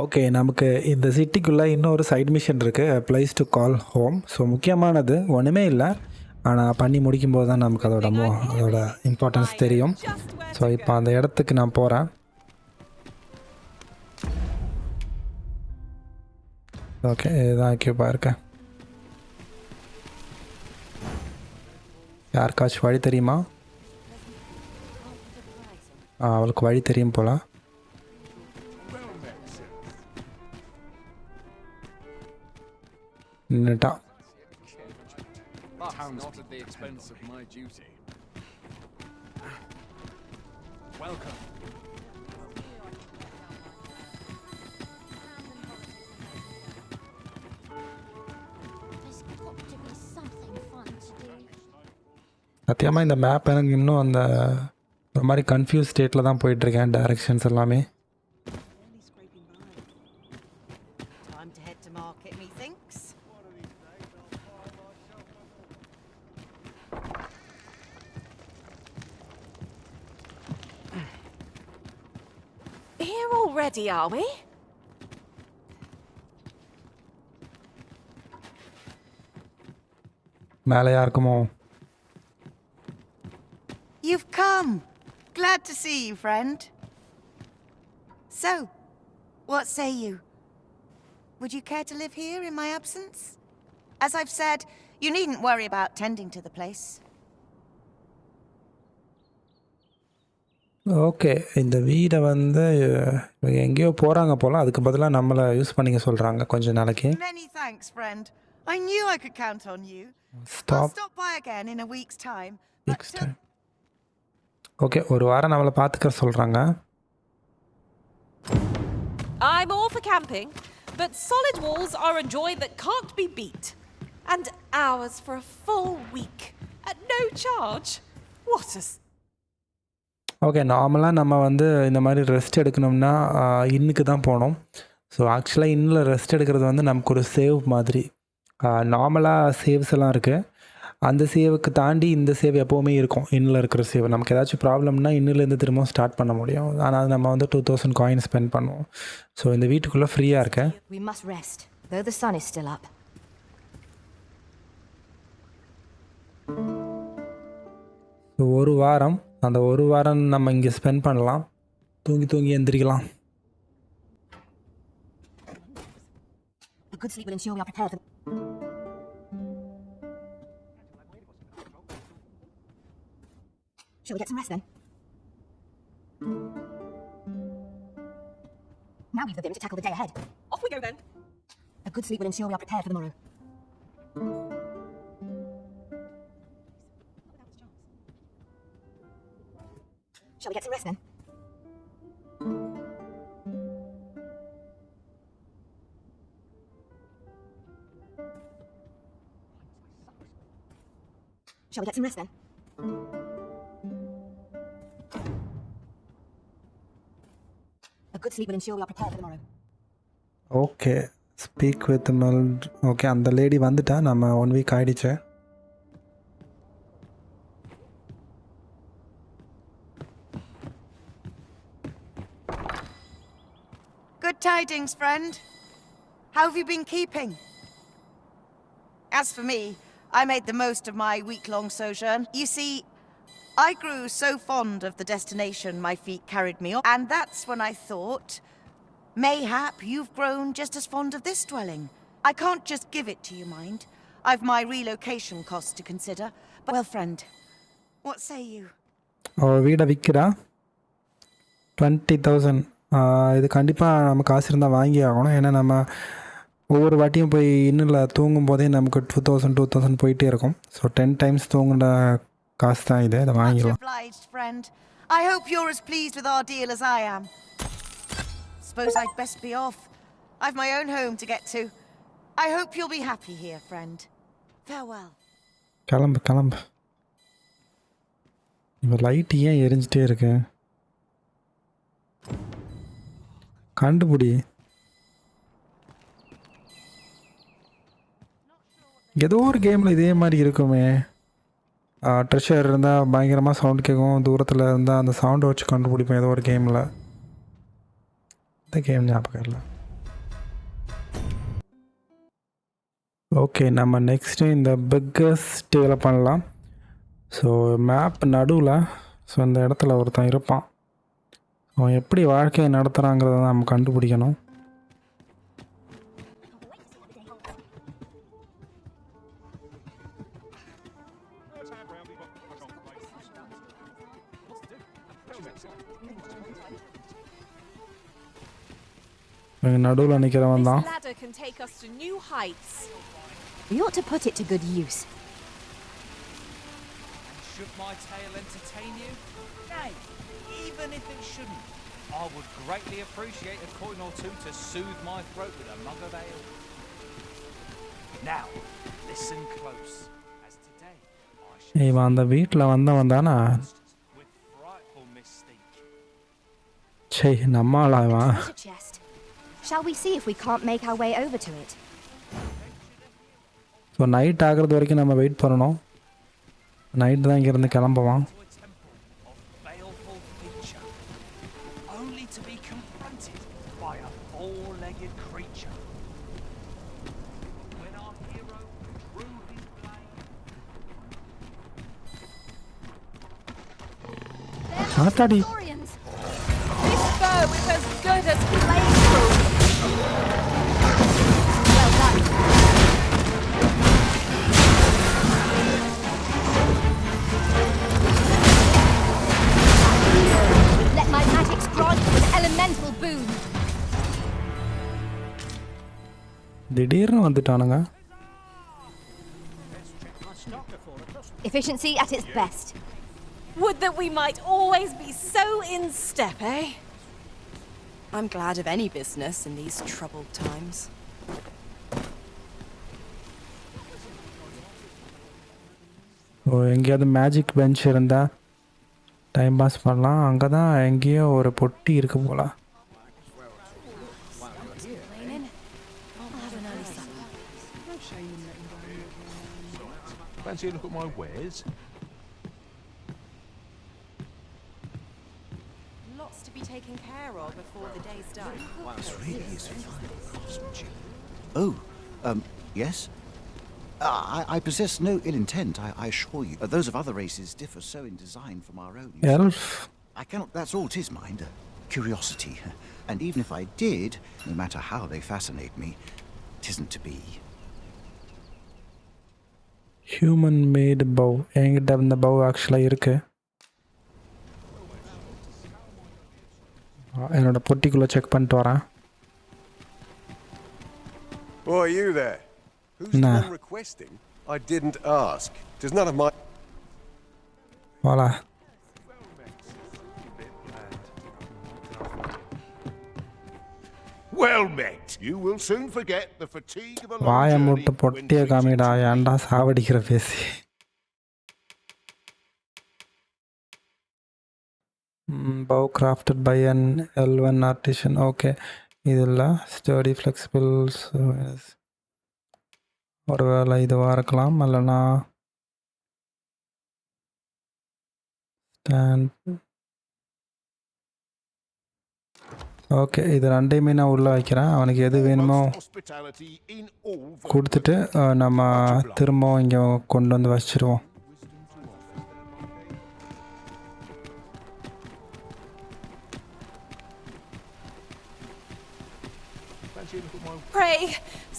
Okay, நமக்கு இந்த சிட்டிக்குள்ளே இன்னொரு சைட் மிஷன் இருக்குது, place to call home. So முக்கியமானது ஒன்றுமே இல்லை, ஆனால் பண்ணி முடிக்கும்போது தான் நமக்கு அதோட இம்பார்ட்டன்ஸ் தெரியும். ஸோ இப்போ அந்த இடத்துக்கு நான் போகிறேன். ஓகே, இதுதான் கியூபாக இருக்கேன். யாருக்காச்சும் வழி தெரியுமா? அவளுக்கு வழி தெரியும் போல. நின்னுட்டா. சத்தியமாக இந்த மேப் எனக்கு இன்னும் அந்த ஒரு மாதிரி கன்ஃபியூஸ் ஸ்டேட்டில் தான் போயிட்டுருக்கேன், டைரக்ஷன்ஸ் எல்லாமே. Here already, are we? மேலையா இருக்குமோ? You've come. Glad to see you, friend. So, what say you? Would you care to live here in my absence? As I've said, you needn't worry about tending to the place. Okay, இந்த வீடை வந்து எங்கேயோ போகிறாங்க போல், அதுக்கு பதிலாக நம்மளை use பண்ணிக்க சொல்கிறாங்க கொஞ்சம் நாளைக்கு. Many thanks, friend. I knew I could count on you. Stop. I'll stop by again in a week's time. Week's time. Okay, ஒரு வாரம் நம்மளை பார்த்துக்க சொல்கிறாங்க. I'm all for camping, but solid walls are a joy that can't be beat. And hours for a full week at no charge. What a... okay, நார்மலாக நம்ம வந்து இந்த மாதிரி ரெஸ்ட் எடுக்கணும்னா இன்னுக்கு தான் போகணும். ஸோ ஆக்சுவலாக இன்னில் ரெஸ்ட் எடுக்கிறது வந்து நமக்கு ஒரு சேவ் மாதிரி. நார்மலாக சேவ்ஸ் எல்லாம் இருக்குது, அந்த சேவுக்கு தாண்டி இந்த சேவ் எப்போவுமே இருக்கும். இன்னில் இருக்கிற சேவ் நமக்கு ஏதாச்சும் ப்ராப்ளம்னா இன்னிலேருந்து திரும்ப ஸ்டார்ட் பண்ண முடியும். ஆனால் நம்ம வந்து 2000 காயின் ஸ்பெண்ட் பண்ணுவோம். ஸோ இந்த வீட்டுக்குள்ளே ஃப்ரீயாக இருக்கேன். We must rest, though the sun is still up. ஒரு வாரம், அந்த ஒரு வாரம் நம்ம இங்கே ஸ்பெண்ட் பண்ணலாம், தூங்கி எந்திரிக்கலாம். A good sleep will ensure we are prepared for... Shall we get some rest then? Now we've the vim to tackle the day ahead. Off we go then. A good sleep will ensure we are prepared for the morrow. Shall we get some rest then? Shall we get some rest then? A good sleep will ensure we are prepared for the morrow. Okay, speak with melt. Okay, அந்த lady வந்துட்டா, நம்ம 1 week ஆகிடுச்சு. Good tidings, friend. How have you been keeping? As for me, I made the most of my week-long sojourn. You see, I grew so fond of the destination my feet carried me on, and that's when I thought, mayhap you've grown just as fond of this dwelling. I can't just give it to you, mind. I've my relocation costs to consider. But, well, friend, what say you? வீடை விற்கிறா 20,000. இது கண்டிப்பாக நம்ம காசு இருந்தால் வாங்கி ஆகணும். ஏன்னா நம்ம ஒவ்வொரு வாட்டியும் போய் இன்னில் தூங்கும் போதே நமக்கு 2000 போயிட்டே இருக்கும். ஸோ 10 டைம்ஸ் தூங்குற காசு தான் இது, இதை வாங்கிடலாம். I hope you're as pleased with our deal as I am. Suppose I'd best be off. I've my own home to get to. I hope you'll be happy here, friend. Farewell. கிளம்பு. இப்போ light ஏன் எரிஞ்சிட்டே இருக்கு? கண்டுபிடி. ஏதோ ஒரு கேமில் இதே மாதிரி இருக்குமே, ட்ரெஷர் இருந்தால் பயங்கரமாக சவுண்ட் கேட்கும், தூரத்தில் இருந்தால் அந்த சவுண்டை வச்சு கண்டுபிடிப்பேன் ஏதோ ஒரு கேமில். இந்த கேம் ஞாபகம் இல்லை. ஓகே, நம்ம நெக்ஸ்ட்டு இந்த பெக்கர்ஸ் டேல பண்ணலாம். ஸோ மேப் நடுவில், ஸோ இந்த இடத்துல ஒருத்தன் இருப்பான். அவன் எப்படி வாழ்க்கையை நடத்துகிறாங்கிறத நம்ம கண்டுபிடிக்கணும். நடுவில் நிற்கிறவன் தான். This ladder can take us to new heights. We ought to put it to good use. Should my tale entertain you? Nay, even if it shouldn't, I would greatly appreciate a coin or two to soothe my throat with a mug of ale. Now, listen close, as today I shall இவன் அந்த வீட்டில் வந்தவன் தானே? with frightful mystique. சே, நம்மளா இவன்? Treasure chest. Shall we see if we can't make our way over to it? So night ஆகிறது வரைக்கும் நம்ம வெயிட் பண்ணணும். நைட் தான் இங்கேருந்து கிளம்புவான். To a temple of baleful feature, only to be confronted by a four-legged creature. When our hero drew his blade, ஆத்தாடி, This bow is as good as blade-proof. Well done. Let my magics grant you an elemental boon. திடீர்னு வந்துட்டானுங்க. Efficiency at its best. Would that we might always be so in step, eh? I'm glad of any business in these troubled times. So எங்கேயாவது magic bench இருந்தால் time pass பண்ணலாம். அங்கே தான் எங்கேயோ ஒரு பொட்டி இருக்கு போல. Fancy a look at my wares? Lots to be taken care of before the day's done. This really is fine craftsmanship. Oh, yes? I possess no ill intent, I assure you. Those of other races differ so in design from our own. எல்ஃப். I cannot, that's all it is, mind. Curiosity. And even if I did, no matter how they fascinate me, it isn't to be. Human made bow. என்கிட்ட இந்த bow ஆக்சுவலாக இருக்குது. என்னோட பொட்டிக்குள்ளே check பண்ணிட்டு வரேன். Oh, are you there? Who's the Nah. one requesting? I didn't ask. Does none of my... Vala. Well met. You will soon forget the fatigue of a long வாயை journey மூட்டு when பொட்டியை treated காமிடா. to ஏன்டா சாவடிக்கிற பேசி. Bow crafted by an elven artisan. Okay, இதில் study flexibles. ஒரு வேளை இதுவாக இருக்கலாம், இல்லைனா ஸ்டாண்ட். ஓகே, இது ரெண்டையுமே நான் உள்ளே வைக்கிறேன். அவனுக்கு எது வேணுமோ hospitality in all கொடுத்துட்டு நம்ம திரும்பவும் இங்கே கொண்டு வந்து வச்சிருவோம். Fancy a look at my... Pray,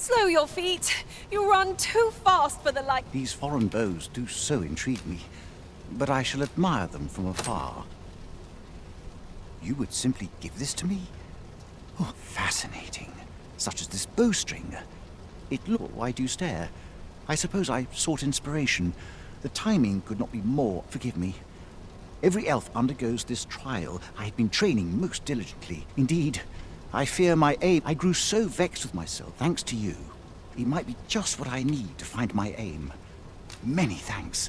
slow your feet. You run too fast for the light. These foreign bows do so intrigue me, but I shall admire them from afar. You would simply give this to me? Oh, fascinating. Such as this bowstring. Why do you stare? I suppose I sought inspiration. The timing could not be more. Forgive me. Every elf undergoes this trial. I have been training most diligently. Indeed, I fear my aim. I grew so vexed with myself, thanks to you. It might be just what I need to find my aim. Many thanks.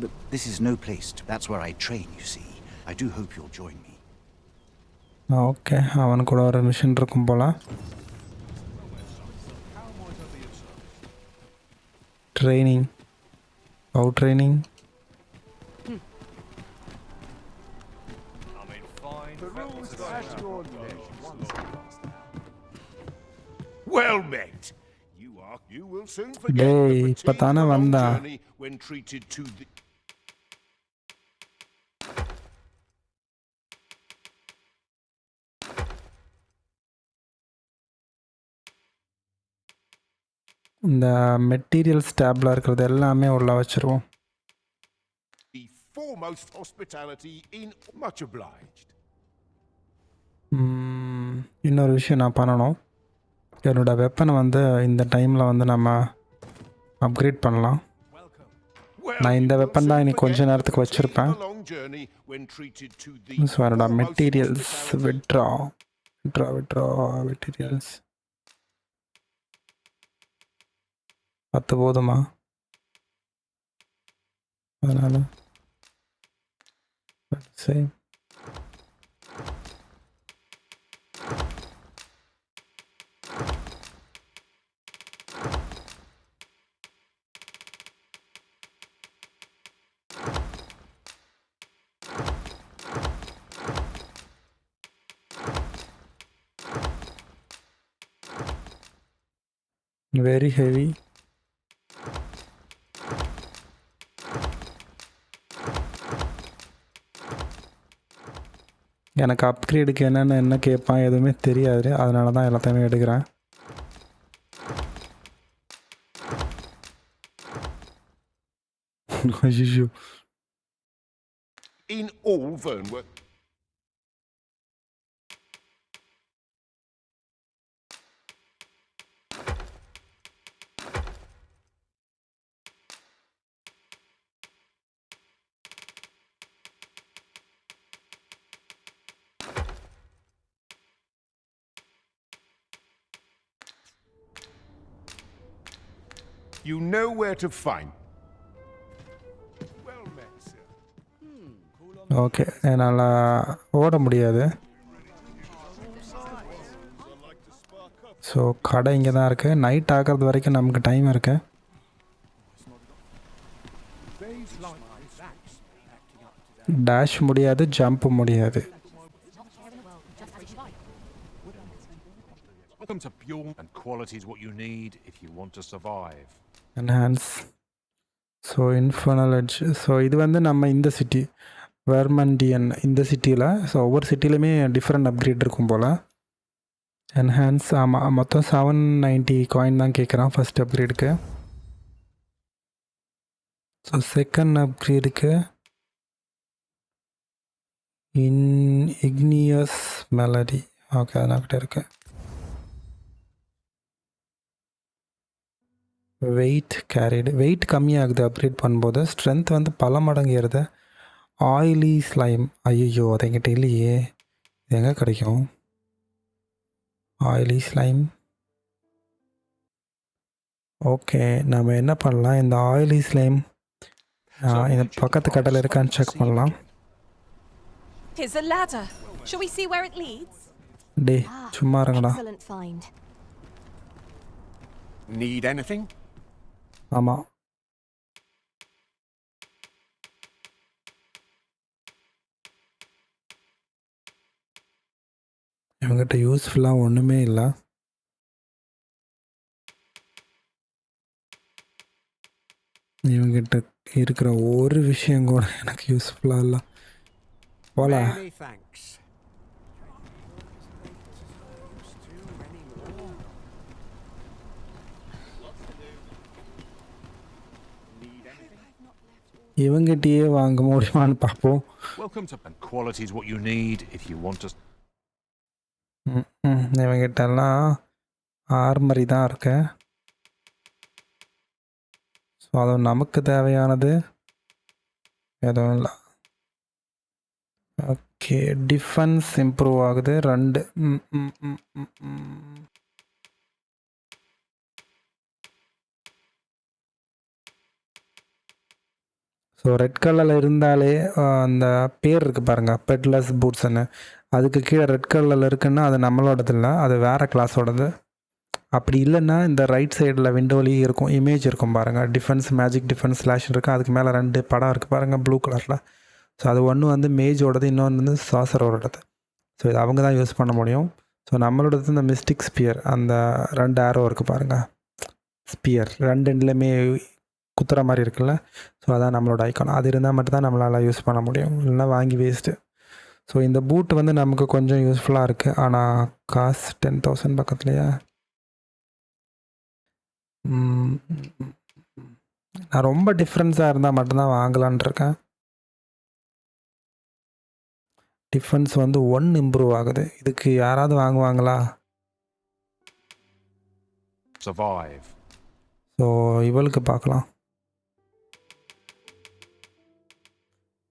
But this is no place to... That's where I train, you see. I do hope you'll join me. Okay, அவன் கூட ஒரு machine இருக்கும் போல். Training. Bow training. I mean, fine. The rules as your name. Well met. You are You will soon forget டேய் the இப்போ fatigue of தானே a long வந்தா journey when treated to the... இந்த மெட்டீரியல்ஸ் டேபில் இருக்கிறது எல்லாமே உள்ள வச்சுருவோம். the foremost hospitality in... Much obliged. இன்னொரு விஷயம் நான் பண்ணணும். என்னோட வெப்பனை வந்து இந்த டைமில் வந்து நம்ம அப்கிரேட் பண்ணலாம். Well, நான் இந்த you will வெப்பன் தான் soon இன்னைக்கு கொஞ்ச forget the நேரத்துக்கு fatigue of வச்சுருப்பேன். a long journey when treated to the so என்னோட foremost materials hospitality. Withdraw materials 10 போதுமா? அதனால் சரி. Very heavy. எனக்கு அப்கிரேடுக்கு என்ன கேட்பான் எதுவுமே தெரியாது, அதனால தான் எல்லாத்தையுமே எடுக்கிறேன். ஐயோ In all Vernworth... You know where to find. Well met, sir. Okay, என்னால் ஓட முடியாது. ஸோ கடை இங்கே தான் இருக்குது. நைட் ஆகிறது வரைக்கும் நமக்கு டைம் இருக்குது. டேஷ் முடியாது, ஜம்ப் முடியாது. Welcome to pure and quality is what you need if you want to survive. Enhance. So infernal edge. So இது வந்து நம்ம இந்த சிட்டி வெர்மண்டியன், இந்த சிட்டியில். ஸோ ஒவ்வொரு சிட்டிலையுமே டிஃப்ரெண்ட் அப்கிரேட் இருக்கும் போல். என்ஹான்ஸ். ஆமாம், மொத்தம் 790 காயின் தான் கேட்குறான் ஃபஸ்ட் அப்கிரேடுக்கு. ஸோ செகண்ட் அப்கிரேடுக்கு இக்னியஸ் மெலடி. ஓகே, அதனாக்கிட்ட இருக்கு. Weight carried. வெயிட் கம்மியாகுது அப்கிரேட் பண்ணும்போது. ஸ்ட்ரென்த் வந்து பல மடங்கு ஏறுது. Oily slime. ஐயோ, அது என்கிட்ட இல்லையே, இது எங்கே கிடைக்கும்? Oily slime. ஓகே, நம்ம என்ன பண்ணலாம், இந்த ஆயிலி ஸ்லைம் இந்த பக்கத்து கடையில் இருக்கான்னு செக் பண்ணலாம். Here's a ladder. Shall we see where it leads? டே சும்மா இருங்கடா. Excellent find. Need anything? ஆமாம், இவங்ககிட்ட யூஸ்ஃபுல்லாக ஒன்றுமே இல்லை. இவங்ககிட்ட இருக்கிற ஒரு விஷயம் கூட எனக்கு யூஸ்ஃபுல்லாக இல்லை போல. Many thanks. இவங்ககிட்டயே வாங்க முடியுமான்னு பார்ப்போம். Welcome to and quality is what you need if you want to. இவங்ககிட்டலாம் ஆர்மரி தான் இருக்கு. ஸோ அது நமக்கு தேவையானது எதுவும் இல்லை. ஓகே, டிஃபென்ஸ் இம்ப்ரூவ் ஆகுது 2. ஸோ ரெட் கலரில் இருந்தாலே அந்த பேர் இருக்குது பாருங்கள், பெட்லஸ் பூட்ஸ்ன்னு. அதுக்கு கீழே ரெட் கலரில் இருக்குன்னா அது நம்மளோடது இல்லை, அது வேறு கிளாஸோடது. அப்படி இல்லைன்னா இந்த ரைட் சைடில் விண்டோலேயே இருக்கும், இமேஜ் இருக்கும் பாருங்கள், டிஃபென்ஸ், மேஜிக் டிஃபென்ஸ் ஸ்லாஷ் இருக்குது. அதுக்கு மேலே 2 படம் இருக்குது பாருங்கள் ப்ளூ கலரில். ஸோ அது ஒன்று வந்து மேஜோடது, இன்னொன்று வந்து சாசரோடது. ஸோ இது அவங்க தான் யூஸ் பண்ண முடியும். ஸோ நம்மளோடது இந்த மிஸ்டிக் ஸ்பியர், அந்த 2 ஆரோ இருக்குது பாருங்கள், ஸ்பியர் 2 எண்ட்லையுமே குத்துற மாதிரி இருக்குல்ல. ஸோ அதான் நம்மளோட ஐக்கான். அது இருந்தால் மட்டும்தான் நம்மளால் யூஸ் பண்ண முடியும், இல்லைன்னா வாங்கி வேஸ்ட்டு. ஸோ இந்த பூட் வந்து நமக்கு கொஞ்சம் யூஸ்ஃபுல்லாக இருக்குது. ஆனால் காசு 10,000 பக்கத்துலையா? நான் ரொம்ப டிஃப்ரென்ஸாக இருந்தால் மட்டும்தான் வாங்கலான் இருக்கேன். டிஃபென்ஸ் வந்து 1 இம்ப்ரூவ் ஆகுது. இதுக்கு யாராவது வாங்குவாங்களா? Survive. ஸோ இவளுக்கு பார்க்கலாம்.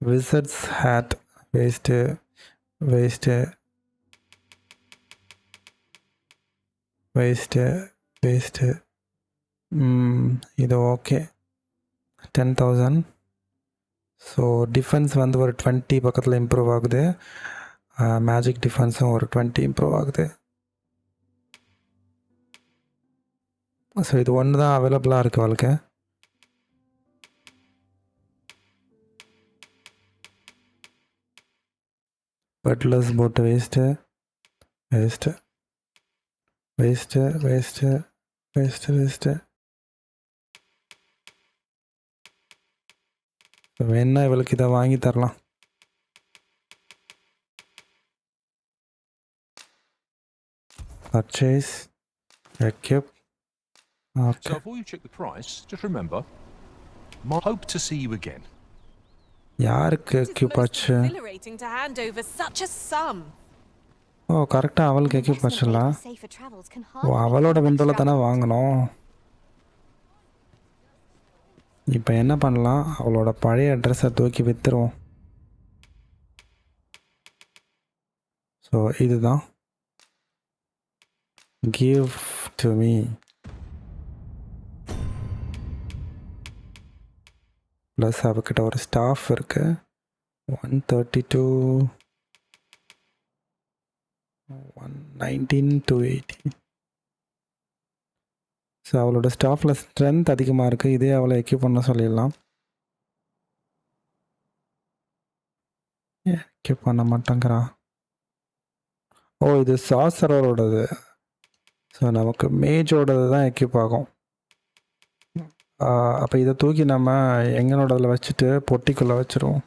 Wizards hat waste waste waste waste. இது ஓகே, 10,000. ஸோ டிஃபென்ஸ் வந்து ஒரு 20 பக்கத்தில் இம்ப்ரூவ் ஆகுது. மேஜிக் டிஃபென்ஸும் ஒரு 20 இம்ப்ரூவ் ஆகுது. ஸோ இது ஒன்று தான் அவைலபிளாக இருக்குது அவளுக்கு. பட்லர்ஸ் போட்டு waste waste waste waste waste waste. வேணா இவளுக்கு இதை வாங்கி தரலாம். Purchase equip. So okay, before you check the price, just remember, I hope to see you again. யாருக்கு It is எக்யூப் most ஆச்சு? exhilarating to hand over such a sum. Oh கரெக்டாக அவளுக்கு equip ஆச்சுல்ல. Safer travels can oh hardly be அவளோட called விண்டோவில் தானே extravagant. வாங்கணும். இப்போ என்ன பண்ணலாம், அவளோட பழைய அட்ரஸை தூக்கி விற்றுருவோம். ஸோ இதுதான் கிவ் டு மீ. ப்ளஸ் அவகிட்ட ஒரு ஸ்டாஃப் இருக்குது. 132 119 280. ஸோ அவளோட ஸ்டாஃபில் ஸ்ட்ரென்த் அதிகமாக இருக்குது. இதே அவளை எக்யூப் பண்ண சொல்லிடலாம். எக்யூப் பண்ண மாட்டேங்கிறா. ஓ இது சாசரோடது. ஸோ நமக்கு மேஜோடது தான் எக்யூப் ஆகும். அப்போ இதை தூக்கி நம்ம எங்களோடதில் வச்சுட்டு பொட்டிக்குள்ளே வச்சுருவோம்.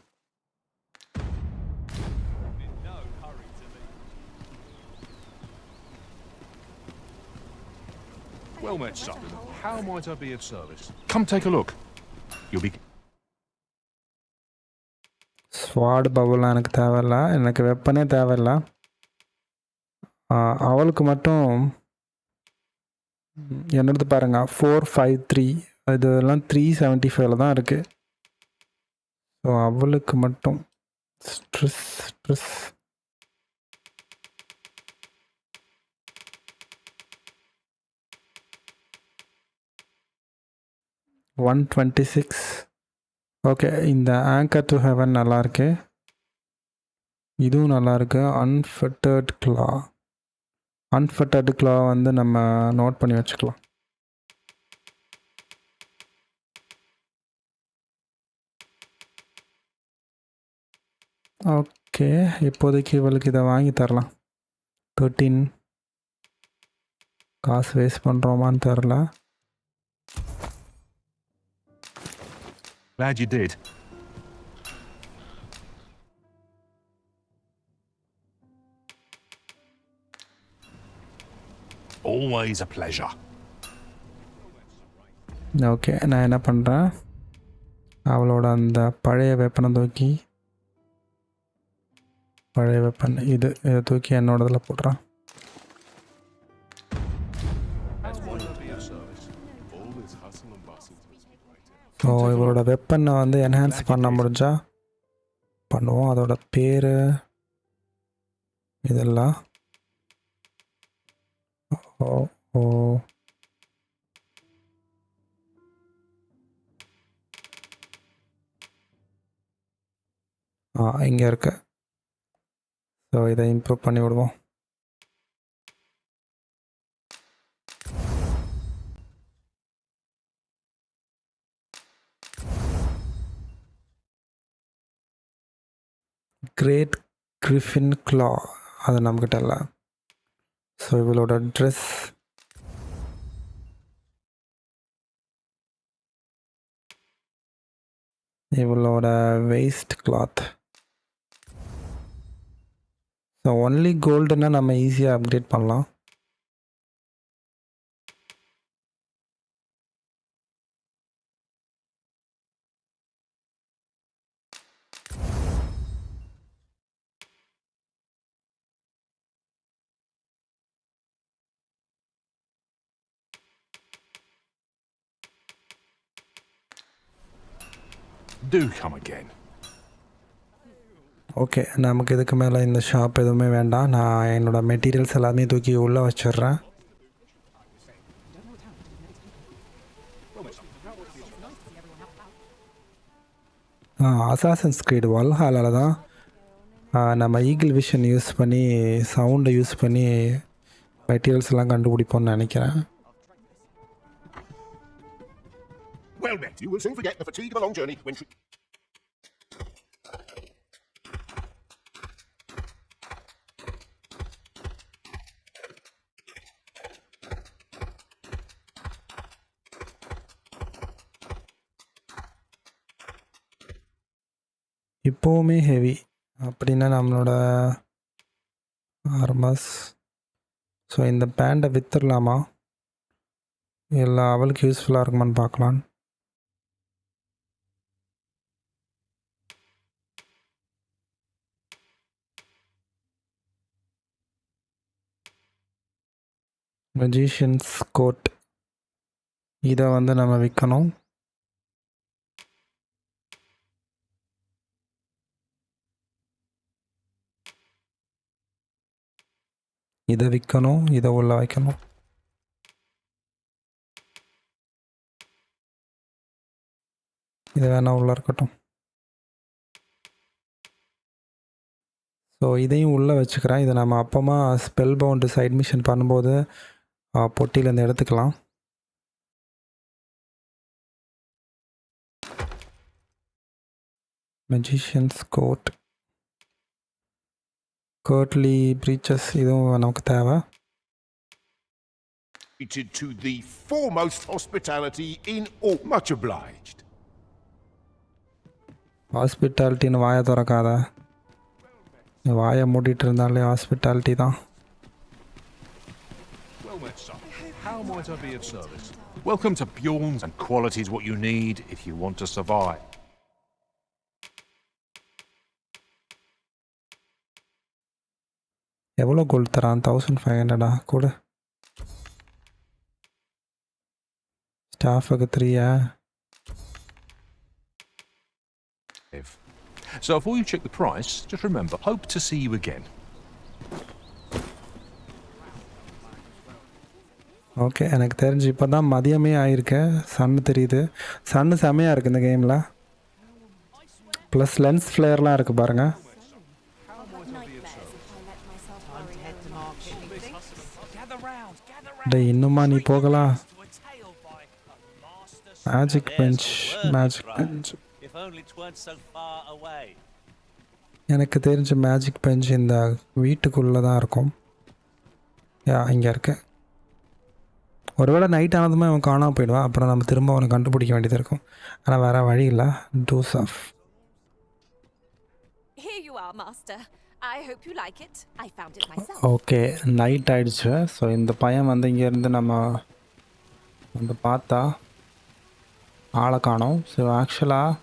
Well met, son. How might I be of service? Come take a look. You'll be... ஸ்வாட் பவுலாம் எனக்கு தேவையில்ல, எனக்கு வெப்பனே தேவையில்ல. அவளுக்கு மட்டும் என்னது பாருங்கள், 453. இதெல்லாம் 375 தான் இருக்குது. ஸோ அவளுக்கு மட்டும் ஸ்ட்ரெஸ் ஸ்ட்ரெஸ். $126. ஓகே, இந்த ஆங்கர் டு ஹெவன் நல்லாயிருக்கு. இதுவும் நல்லாயிருக்கு. அன்ஃபிட்டட் கிளா. அன்ஃபிட்டட் கிளா வந்து நம்ம நோட் பண்ணி வச்சுக்கலாம். ஓகே, இப்போதைக்கு இவளுக்கு இதை வாங்கி தரலாம். 13. காசு வேஸ்ட் பண்ணுறோமான்னு தெரில. Glad you did. Always a pleasure. Okay, நான் என்ன பண்ணுறேன், அவளோட அந்த பழைய வெப்பனை தூக்கி, பழைய வெப்பன் இதை தூக்கி என்னோடதில் போடுறேன். ஸோ இவரோட வெப்பனை வந்து என்ஹான்ஸ் பண்ண முடிஞ்சா பண்ணுவோம். அதோட பேர் இதெல்லாம். ஓ ஓ இங்கே இருக்கு. ஸோ இதை இம்ப்ரூவ் பண்ணி விடுவோம். கிரேட் கிரிஃபின் கிளா அது நம்மக்கிட்ட இல்லை. ஸோ இவளோட ட்ரெஸ் இவளோட வேஸ்ட் கிளாத். ஸோ ஒன்லி கோல்டுன்னா நம்ம ஈஸியாக அப்கிரேட் பண்ணலாம். Do come again. ஓகே, நமக்கு இதுக்கு மேலே இந்த ஷாப் எதுவுமே வேண்டாம். நான் என்னோடய மெட்டீரியல்ஸ் எல்லாமே தூக்கி உள்ளே வச்சிடுறேன். அசாசன்ஸ் கிரீட் வால்ஹாலால தான் நம்ம ஈகிள் விஷன் யூஸ் பண்ணி சவுண்டை யூஸ் பண்ணி மெட்டீரியல்ஸ் எல்லாம் கண்டுபிடிப்போம்னு நினைக்கிறேன். Well met. You will soon forget the fatigue of a long journey when... இப்போவுமே ஹெவி அப்படின்னா நம்மளோட ஆர்மஸ். ஸோ இந்த பேண்டை விற்றுடலாமா, இல்லை அவளுக்கு யூஸ்ஃபுல்லாக இருக்குமான்னு பார்க்கலாம். மெஜிஷியன்ஸ் கோட் இதை வந்து நம்ம விற்கணும். இதை விற்கணும், இதை உள்ள வைக்கணும். இது வேணால் உள்ளே இருக்கட்டும். ஸோ இதையும் உள்ளே வச்சுக்கிறேன். இதை நம்ம அப்பமா ஸ்பெல் பவுண்டு சைட் மிஷன் பண்ணும்போது பொட்டியிலேருந்து எடுத்துக்கலாம். மெஜிஷியன்ஸ் கோட், கர்ட்லி ப்ரீச்சஸ் இதுவும் நமக்கு தேவை. To the foremost hospitality in all. Much obliged. ஹாஸ்பிட்டாலிட்டின்னு வாயை திறக்காத. வாயை மூடிட்டு இருந்தாலே ஹாஸ்பிட்டாலிட்டி தான். Well met, son. How might I be of service? Welcome to Bjorn's, and quality's what you need if you want to survive. எவ்வளோ gold தரான்? 1500 கூட. ஸ்டாஃபுக்கு 3. So before you check the price, just remember, hope to see you again. Okay, எனக்கு தெரிஞ்சு இப்போ தான் மதியமே ஆயிருக்கு. சன்னு தெரியுது. சன்னு செமையாக இருக்குது இந்த கேமில். ப்ளஸ் லென்ஸ் ஃப்ளேர்லாம் இருக்குது பாருங்கள். டேய் இன்னுமா நீ போகலாம்? Magic bench, magic bench. எனக்கு தெரிஞ்ச மேஜிக் பெஞ்ச் இந்த வீட்டுக்குள்ளே தான் இருக்கும். இங்கே இருக்கு. ஒருவேளை நைட் ஆனதுமே அவன் காணாமல் போயிடுவான். அப்புறம் நம்ம திரும்ப அவனை கண்டுபிடிக்க வேண்டியது இருக்கும். ஆனால் வேறு வழி இல்லை. டூஸ் ஆஃப். Here you are, master. I hope you like it. I found it myself. Okay, night ஆயிடுச்சு. ஸோ இந்த பையன் வந்து இங்கேருந்து நம்ம வந்து பார்த்தா ஆளை காணோம். ஸோ ஆக்சுவலாக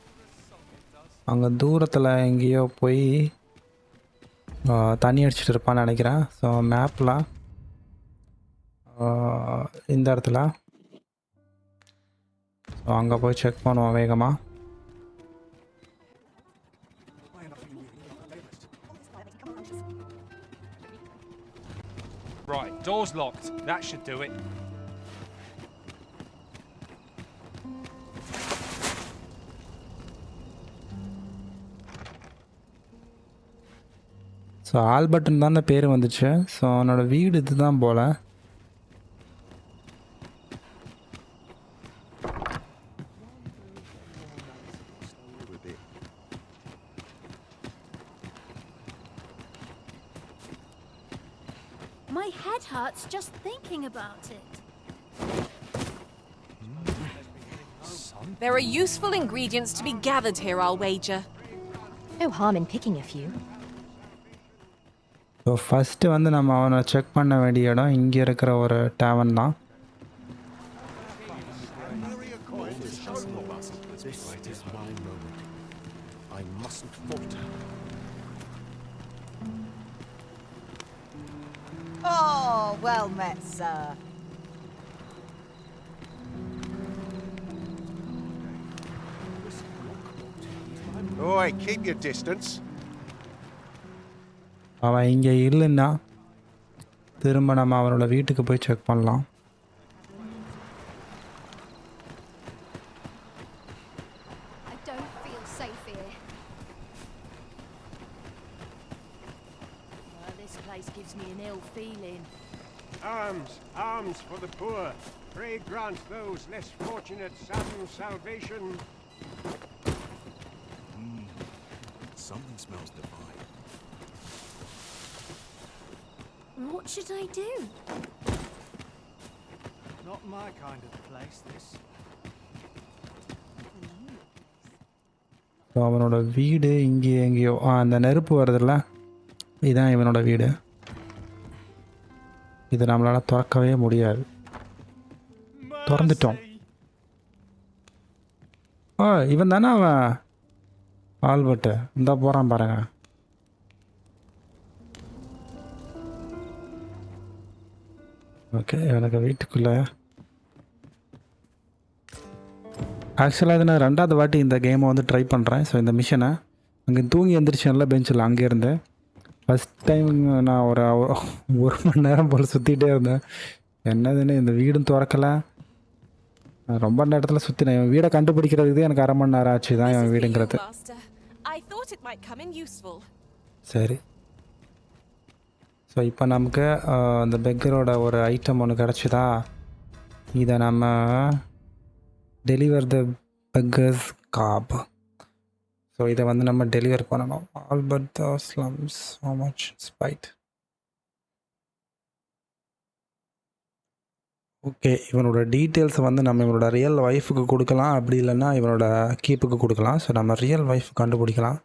அங்கே தூரத்தில் எங்கேயோ போய் தண்ணி அடிச்சிட்டு இருப்பான்னு நினைக்கிறேன். ஸோ மேப்பில் இந்த இடத்துல ஸோ அங்கே போய் செக் பண்ணுவோம் வேகமாக. Right, door's locked. That should do it. So ஆல்பர்ட்னு தான் பேர் வந்துச்சு. ஸோ அவனோட வீடு இது தான் போல். My head hurts just thinking about it. There are useful ingredients to be gathered here, I'll wager. No harm in picking a few. So first வந்து நம்ம அவனை செக் பண்ண வேண்டிய இடம் இங்கே இருக்கிற ஒரு டேவன் தான். This is my moment. I mustn't falter. Oh, well met, sir. Oi, keep your distance. அவன் இங்கே இல்லைன்னா திரும்ப நம்ம அவனோட வீட்டுக்கு போய் செக் பண்ணலாம். I don't feel safe here. This place gives me an ill feeling. Arms, arms for the poor. Pray grant those less fortunate some salvation. Something smells divine. What should I do? Not my kind of place, this. So அவனோட வீடு இங்கே எங்கேயோ அந்த நெருப்பு வருதுல்ல, இதுதான் இவனோட வீடு. இது நம்மளால் திறக்கவே முடியாது. திறந்துட்டோம். இவன் தானே அவன் ஆல்பர்ட்டு. இந்த போகிறான் பாருங்க. ஓகே, எனக்கு வீட்டுக்குள்ளே ஆக்சுவலாக இது நான் 2வது வாட்டி இந்த கேமை வந்து ட்ரை பண்ணுறேன். ஸோ இந்த மிஷனை அங்கே தூங்கி எழுந்திரிச்சேன்ல பெஞ்சில் அங்கேருந்து. ஃபஸ்ட் டைம் நான் ஒரு 1 மணி நேரம் போல் சுற்றிகிட்டே இருந்தேன். என்னதுன்னு இந்த வீடும் திறக்கலை. ரொம்ப நேரத்தில் சுற்றினேன். என் வீடை கண்டுபிடிக்கிறதுக்கு எனக்கு 1/2 மணி நேரம் ஆச்சு தான் என் வீடுங்கிறது. I thought it might come in useful. சரி, ஸோ இப்போ நமக்கு அந்த பெக்கரோட ஒரு ஐட்டம் ஒன்று கிடச்சிதா. இதை நம்ம deliver the beggars cap. So இதை வந்து நம்ம டெலிவர் பண்ணணும். Albert the slums how much spite. Okay, இவனோட டீட்டெயில்ஸை வந்து நம்ம இவனோட ரியல் ஒய்ஃபுக்கு கொடுக்கலாம். அப்படி இல்லைன்னா இவனோட கீப்புக்கு கொடுக்கலாம். ஸோ நம்ம ரியல் ஒய்ஃப் கண்டுபிடிக்கலாம்.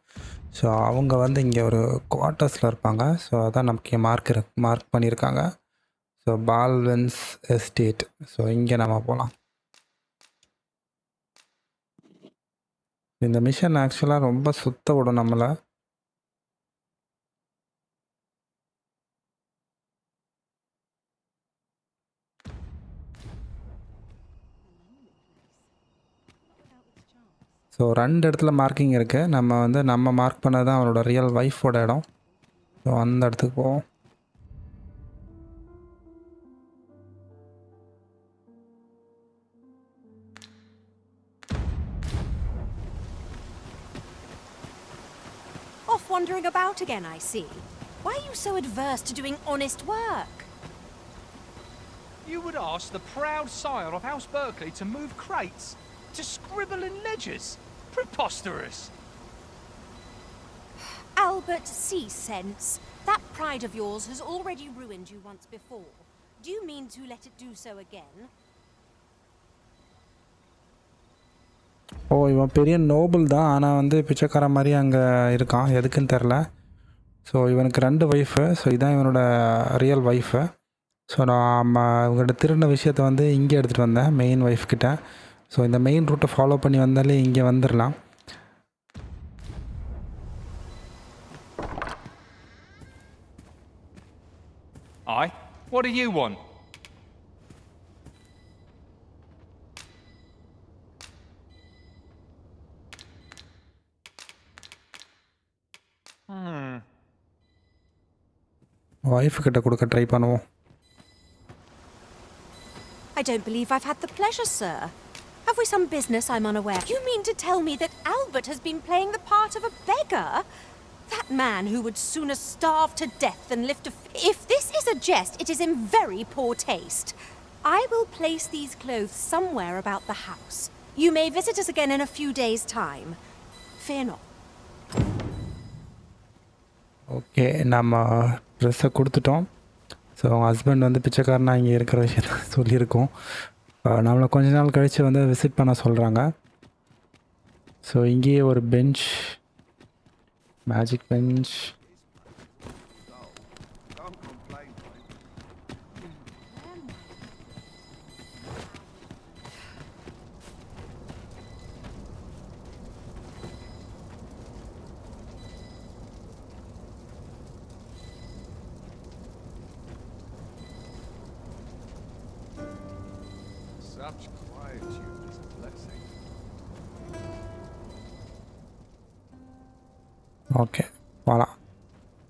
ஸோ அவங்க வந்து இங்கே ஒரு குவார்ட்டர்ஸில் இருப்பாங்க. ஸோ அதான் நமக்கு மார்க் பண்ணியிருக்காங்க. So பால்வென்ஸ் estate. ஸோ இங்கே நம்ம போகலாம். இந்த மிஷன் ஆக்சுவலாக ரொம்ப சுத்த விடும் நம்மளை. ஸோ 2 இடத்துல மார்க்கிங் இருக்குது. நம்ம மார்க் பண்ணது தான் அவனோட ரியல் ஒய்ஃபோட இடம். ஸோ அந்த இடத்துக்கு போவோம். Off wandering about again, I see. Why are you so adverse to doing honest work? You would ask the proud sire of House Berkeley to move crates? To scribble in ledgers? Preposterous! Albert, see sense. That pride of yours has already ruined you once before. Do you mean to let it do so again? ஓ, இவன் பெரிய Nobel தான். ஆனால் வந்து பிச்சைக்கார மாதிரி அங்கே இருக்கான். எதுக்குன்னு தெரில. ஸோ இவனுக்கு 2 ஒய்ஃபு. ஸோ இதுதான் இவனோட ரியல் ஒய்ஃபு. ஸோ நான் இவங்கள்ட்ட திருடின விஷயத்தை வந்து இங்கே எடுத்துகிட்டு வந்தேன் மெயின் ஒய்ஃப்கிட்ட. ஸோ இந்த மெயின் ரூட்டை ஃபாலோ பண்ணி வந்தாலே இங்கே வந்துடலாம். Aye? What do you want? ஒய்ஃபுக்கிட்ட கொடுக்க ட்ரை பண்ணுவோம். I don't believe I've had the pleasure, sir. Have we some business I'm unaware? You mean to tell me that Albert has been playing the part of a beggar? That man who would sooner starve to death than lift a... If this is a jest, it is in very poor taste. I will place these clothes somewhere about the house. You may visit us again in a few days' time. Fear not. Okay, நம்ம ட்ரெஸ்ஸை கொடுத்துட்டோம். So அவங்க husband வந்து பிச்சைக்காரனா இங்கே இருக்கிற விஷயத்த சொல்லியிருக்கோம். நம்மளை கொஞ்ச நாள் கழித்து வந்து விசிட் பண்ண சொல்கிறாங்க. ஸோ இங்கேயே ஒரு bench, magic bench. Can't complain, mate. Such quietude is a blessing. Okay வாலா,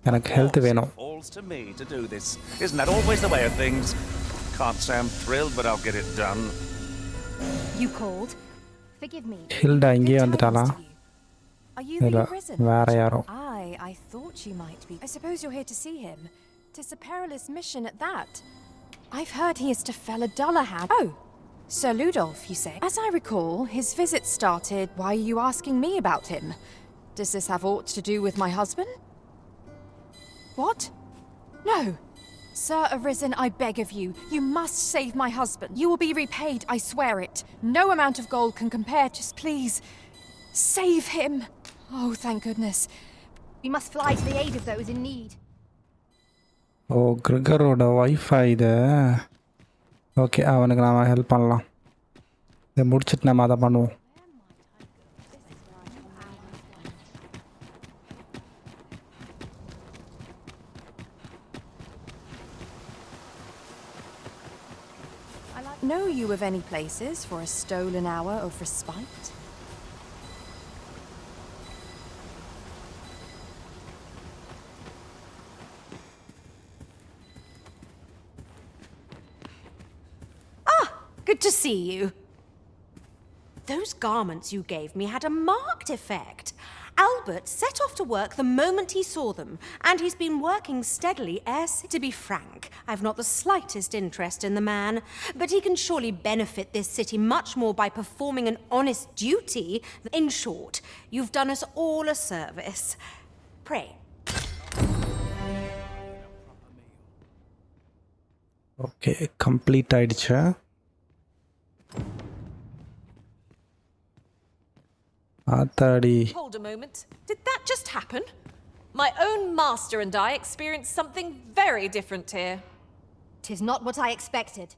எனக்கு ஹெல்த் வேணும். Falls to me to do this. Isn't that always the way of things? Can't say I'm thrilled, but I'll get it done. You called? Forgive me. Hilda இங்கேயே வந்துட்டாளா? Are you இல்ல, the prison? வேற யாரோ. I thought you might be. I suppose you're here to see him. 'Tis a perilous mission at that. I've heard he is to fell a Dullahan. Oh, Sir Ludolf, you say? As I recall, his visit started. Why are you asking me about him? Does this have aught to do with my husband? What? No. Sir Arisen, I beg of you. You must save my husband. You will be repaid, I swear it. No amount of gold can compare. Just please, save him. Oh, thank goodness. We must fly to the aid of those in need. ஓ, கிரிகரோட ஒய்ஃபா இது. Okay, அவனுக்கு நாம் help பண்ணலாம். இதை முடிச்சுட்டு நம்ம அதை பண்ணுவோம். Know you of any places for a stolen hour of respite? Good to see you. Those garments you gave me had a marked effect. Albert set off to work the moment he saw them, and he's been working steadily ever since. To be frank, I've not the slightest interest in the man, but he can surely benefit this city much more by performing an honest duty. In short, you've done us all a service. Pray. Okay, complete ஆயிடுச்சு. ஆத்தாடி. Hold a moment. Did that just happen? My own master and I experienced something very different here. 'Tis not what I expected.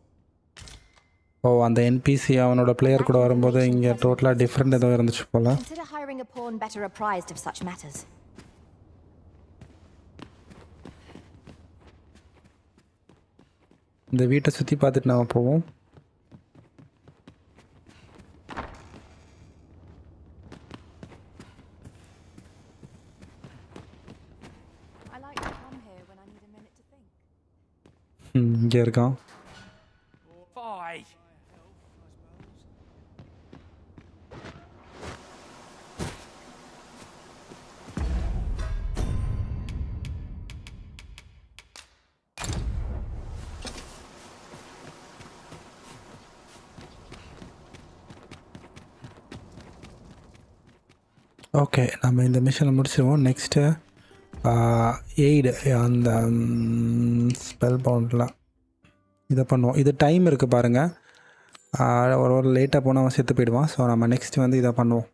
ஓ, அந்த NBC அவனோட player கூட வரும்போது இங்கே டோட்டலாக different ஏதோ இருந்துச்சு போல். Consider hiring a pawn better apprised of such matters. இந்த வீட்டை சுற்றி பார்த்துட்டு நம்ம போவோம். இங்கே இருக்கான். ஓகே, நம்ம இந்த மிஷனை முடிச்சிடுவோம். நெக்ஸ்ட்டு எய்டு, அந்த ஸ்பெல் பவுண்டில் இதை பண்ணுவோம். இது டைம் இருக்குது பாருங்கள். ஒரு லேட்டாக போனால் அவன் செத்து போயிடுவான். ஸோ நம்ம நெக்ஸ்ட்டு வந்து இதை பண்ணுவோம்.